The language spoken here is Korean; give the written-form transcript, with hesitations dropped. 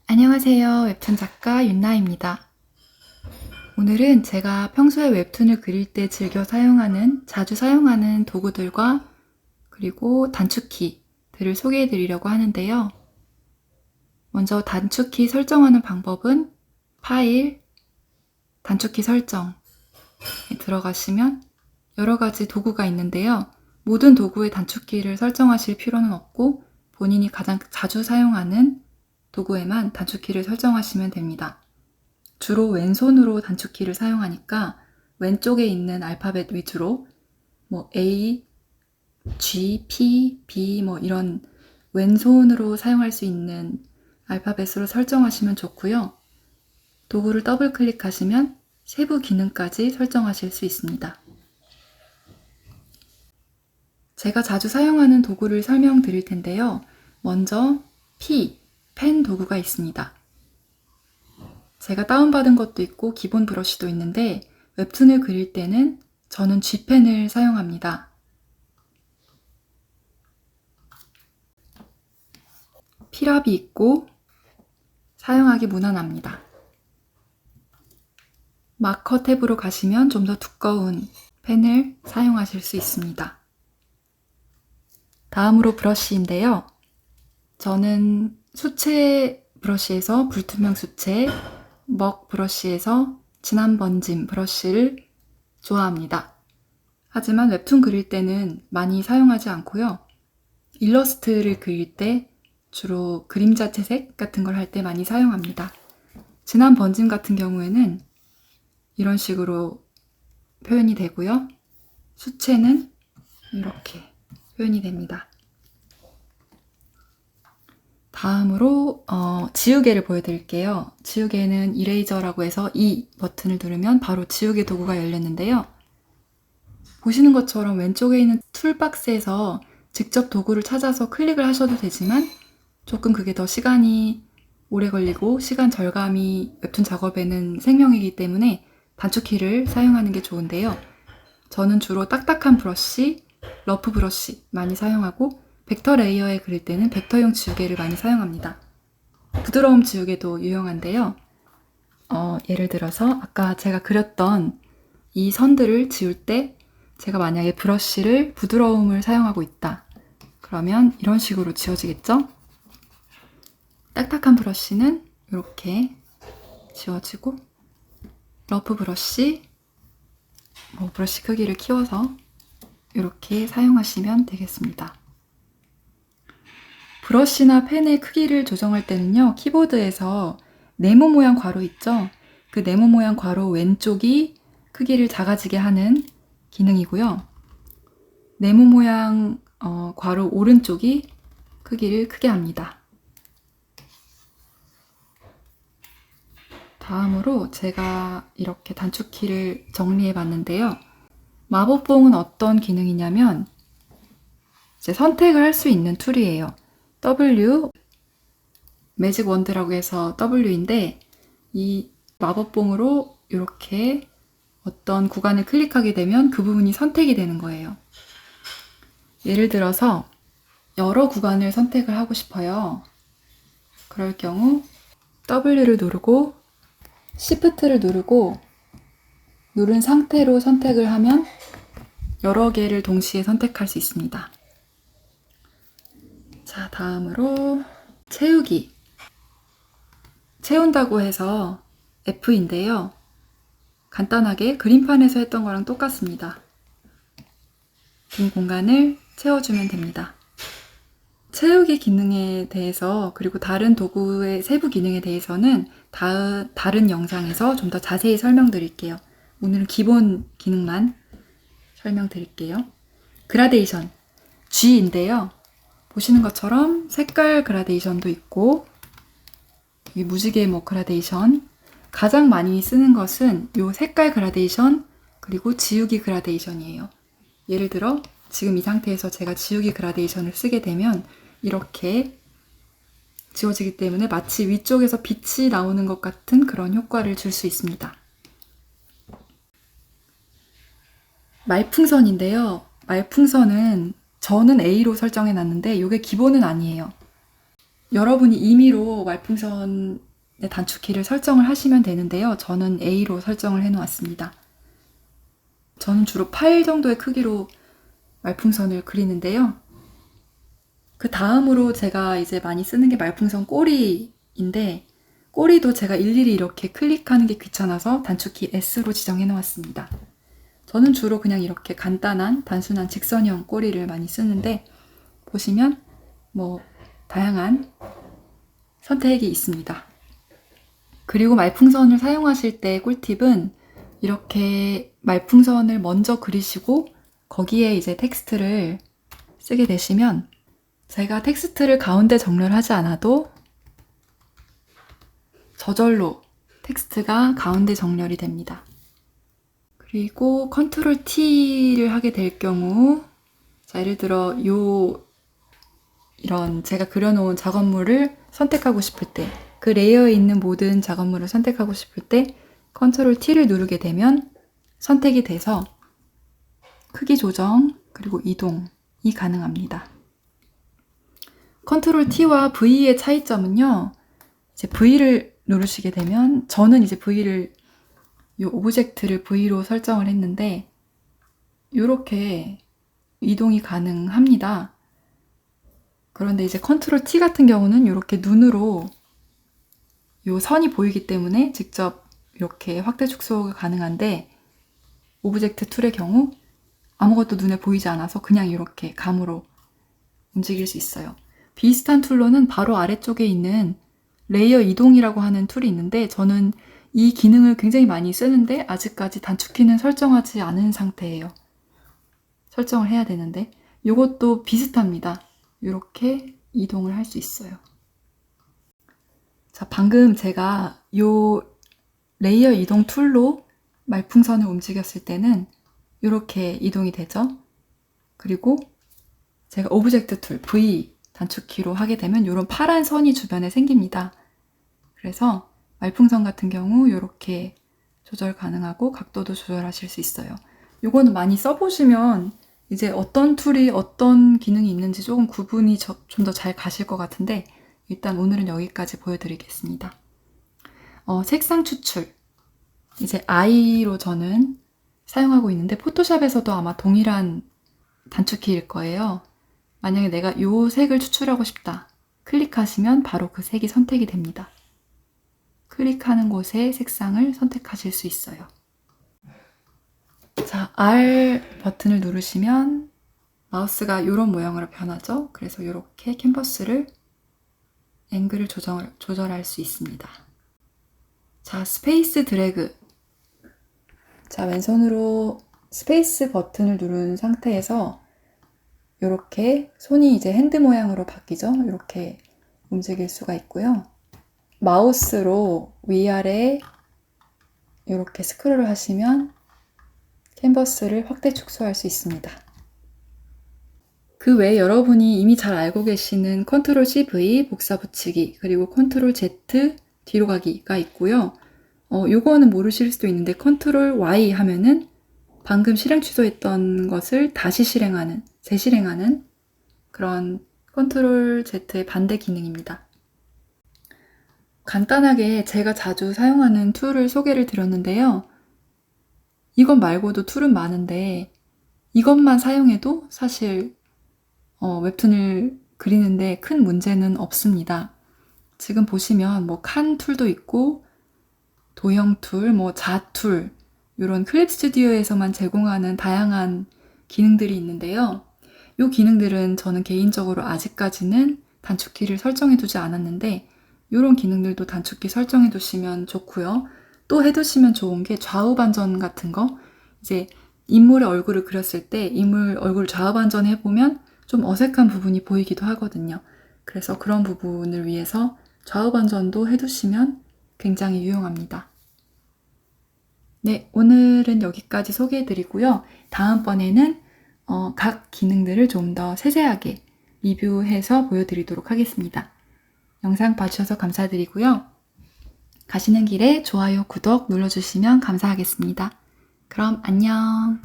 안녕하세요. 웹툰 작가 윤나입니다. 오늘은 제가 평소에 웹툰을 그릴 때 자주 사용하는 도구들과 그리고 단축키들을 소개해 드리려고 하는데요. 먼저 단축키 설정하는 방법은 파일, 단축키 설정에 들어가시면 여러 가지 도구가 있는데요. 모든 도구의 단축키를 설정하실 필요는 없고 본인이 가장 자주 사용하는 도구에만 단축키를 설정하시면 됩니다. 주로 왼손으로 단축키를 사용하니까 왼쪽에 있는 알파벳 위주로 A, G, P, B 이런 왼손으로 사용할 수 있는 알파벳으로 설정하시면 좋고요. 도구를 더블 클릭하시면 세부 기능까지 설정하실 수 있습니다. 제가 자주 사용하는 도구를 설명드릴 텐데요. 먼저 P, 펜 도구가 있습니다. 제가 다운받은 것도 있고 기본 브러쉬도 있는데 웹툰을 그릴 때는 저는 G펜을 사용합니다. 필압이 있고 사용하기 무난합니다. 마커 탭으로 가시면 좀 더 두꺼운 펜을 사용하실 수 있습니다. 다음으로 브러쉬인데요. 저는 수채 브러쉬에서 불투명 수채, 먹 브러쉬에서 진한 번짐 브러쉬를 좋아합니다. 하지만 웹툰 그릴 때는 많이 사용하지 않고요. 일러스트를 그릴 때 주로 그림자 채색 같은 걸 할 때 많이 사용합니다. 진한 번짐 같은 경우에는 이런 식으로 표현이 되고요. 수채는 이렇게 표현이 됩니다. 다음으로 지우개를 보여드릴게요. 지우개는 이레이저라고 해서 이 버튼을 누르면 바로 지우개 도구가 열렸는데요. 보시는 것처럼 왼쪽에 있는 툴박스에서 직접 도구를 찾아서 클릭을 하셔도 되지만 조금 그게 더 시간이 오래 걸리고 시간 절감이 웹툰 작업에는 생명이기 때문에 단축키를 사용하는 게 좋은데요. 저는 주로 딱딱한 브러쉬, 러프 브러쉬 많이 사용하고 벡터 레이어에 그릴 때는 벡터용 지우개를 많이 사용합니다. 부드러움 지우개도 유용한데요. 예를 들어서 아까 제가 그렸던 이 선들을 지울 때 제가 만약에 브러쉬를 부드러움을 사용하고 있다. 그러면 이런 식으로 지워지겠죠? 딱딱한 브러쉬는 이렇게 지워지고 러프 브러쉬, 브러쉬 크기를 키워서 이렇게 사용하시면 되겠습니다. 브러쉬나 펜의 크기를 조정할 때는요, 키보드에서 네모 모양 괄호 있죠? 그 네모 모양 괄호 왼쪽이 크기를 작아지게 하는 기능이고요. 네모 모양 괄호 오른쪽이 크기를 크게 합니다. 다음으로 제가 이렇게 단축키를 정리해 봤는데요. 마법봉은 어떤 기능이냐면 이제 선택을 할 수 있는 툴이에요. W, 매직 원드라고 해서 W인데 이 마법봉으로 이렇게 어떤 구간을 클릭하게 되면 그 부분이 선택이 되는 거예요. 예를 들어서 여러 구간을 선택을 하고 싶어요. 그럴 경우 W를 누르고 Shift를 누르고 누른 상태로 선택을 하면 여러 개를 동시에 선택할 수 있습니다. 자, 다음으로 채우기. 채운다고 해서 F인데요. 간단하게 그림판에서 했던 거랑 똑같습니다. 빈 공간을 채워주면 됩니다. 채우기 기능에 대해서 그리고 다른 도구의 세부 기능에 대해서는 다른 영상에서 좀 더 자세히 설명드릴게요. 오늘은 기본 기능만 설명드릴게요. 그라데이션, G인데요. 보시는 것처럼 색깔 그라데이션도 있고 이 무지개 그라데이션, 가장 많이 쓰는 것은 이 색깔 그라데이션 그리고 지우기 그라데이션이에요. 예를 들어 지금 이 상태에서 제가 지우기 그라데이션을 쓰게 되면 이렇게 지워지기 때문에 마치 위쪽에서 빛이 나오는 것 같은 그런 효과를 줄 수 있습니다. 말풍선인데요. 말풍선은 저는 A로 설정해 놨는데 이게 기본은 아니에요. 여러분이 임의로 말풍선의 단축키를 설정을 하시면 되는데요. 저는 A로 설정을 해놓았습니다. 저는 주로 8 정도의 크기로 말풍선을 그리는데요. 그 다음으로 제가 이제 많이 쓰는 게 말풍선 꼬리인데, 꼬리도 제가 일일이 이렇게 클릭하는 게 귀찮아서 단축키 S로 지정해 놓았습니다. 저는 주로 그냥 이렇게 간단한 단순한 직선형 꼬리를 많이 쓰는데, 보시면 뭐 다양한 선택이 있습니다. 그리고 말풍선을 사용하실 때 꿀팁은 이렇게 말풍선을 먼저 그리시고 거기에 이제 텍스트를 쓰게 되시면, 제가 텍스트를 가운데 정렬하지 않아도 저절로 텍스트가 가운데 정렬이 됩니다. 그리고 컨트롤 T를 하게 될 경우, 자, 예를 들어 이런 제가 그려놓은 작업물을 선택하고 싶을 때, 그 레이어에 있는 모든 작업물을 선택하고 싶을 때 컨트롤 T를 누르게 되면 선택이 돼서 크기 조정 그리고 이동이 가능합니다. 컨트롤 T와 V의 차이점은요, 이제 V를 누르시게 되면, 저는 이제 이 오브젝트를 V로 설정을 했는데, 이렇게 이동이 가능합니다. 그런데 이제 컨트롤 T 같은 경우는 이렇게 눈으로 이 선이 보이기 때문에 직접 이렇게 확대 축소가 가능한데, 오브젝트 툴의 경우 아무것도 눈에 보이지 않아서 그냥 이렇게 감으로 움직일 수 있어요. 비슷한 툴로는 바로 아래쪽에 있는 레이어 이동이라고 하는 툴이 있는데, 저는 이 기능을 굉장히 많이 쓰는데 아직까지 단축키는 설정하지 않은 상태예요. 설정을 해야 되는데, 이것도 비슷합니다. 이렇게 이동을 할 수 있어요. 자, 방금 제가 이 레이어 이동 툴로 말풍선을 움직였을 때는 이렇게 이동이 되죠. 그리고 제가 오브젝트 툴 V 단축키로 하게 되면 이런 파란 선이 주변에 생깁니다. 그래서 말풍선 같은 경우 이렇게 조절 가능하고 각도도 조절하실 수 있어요. 이거는 많이 써보시면 이제 어떤 툴이 어떤 기능이 있는지 조금 구분이 좀 더 잘 가실 것 같은데, 일단 오늘은 여기까지 보여드리겠습니다. 색상 추출. 이제 I로 저는 사용하고 있는데, 포토샵에서도 아마 동일한 단축키일 거예요. 만약에 내가 이 색을 추출하고 싶다. 클릭하시면 바로 그 색이 선택이 됩니다. 클릭하는 곳에 색상을 선택하실 수 있어요. 자, R 버튼을 누르시면 마우스가 이런 모양으로 변하죠. 그래서 이렇게 캔버스를 앵글을 조절할 수 있습니다. 자, 스페이스 드래그. 자, 왼손으로 스페이스 버튼을 누른 상태에서 이렇게 손이 이제 핸드 모양으로 바뀌죠. 이렇게 움직일 수가 있고요. 마우스로 위아래 이렇게 스크롤을 하시면 캔버스를 확대 축소할 수 있습니다. 그 외에 여러분이 이미 잘 알고 계시는 컨트롤 CV 복사 붙이기, 그리고 컨트롤 Z 뒤로 가기가 있고요. 요거는 모르실 수도 있는데 컨트롤 Y 하면은 방금 실행 취소했던 것을 다시 재실행하는 그런 컨트롤 Z의 반대 기능입니다. 간단하게 제가 자주 사용하는 툴을 소개를 드렸는데요. 이것 말고도 툴은 많은데 이것만 사용해도 사실 웹툰을 그리는데 큰 문제는 없습니다. 지금 보시면 뭐 칸 툴도 있고 도형 툴, 뭐 자 툴, 이런 클립 스튜디오에서만 제공하는 다양한 기능들이 있는데요. 이 기능들은 저는 개인적으로 아직까지는 단축키를 설정해 두지 않았는데, 이런 기능들도 단축키 설정해 두시면 좋고요. 또 해두시면 좋은 게 좌우 반전 같은 거, 이제 인물의 얼굴을 그렸을 때 인물 얼굴 좌우 반전 해보면 좀 어색한 부분이 보이기도 하거든요. 그래서 그런 부분을 위해서 좌우 반전도 해두시면 굉장히 유용합니다. 네, 오늘은 여기까지 소개해드리고요. 다음번에는 각 기능들을 좀 더 세세하게 리뷰해서 보여드리도록 하겠습니다. 영상 봐주셔서 감사드리고요. 가시는 길에 좋아요, 구독 눌러주시면 감사하겠습니다. 그럼 안녕.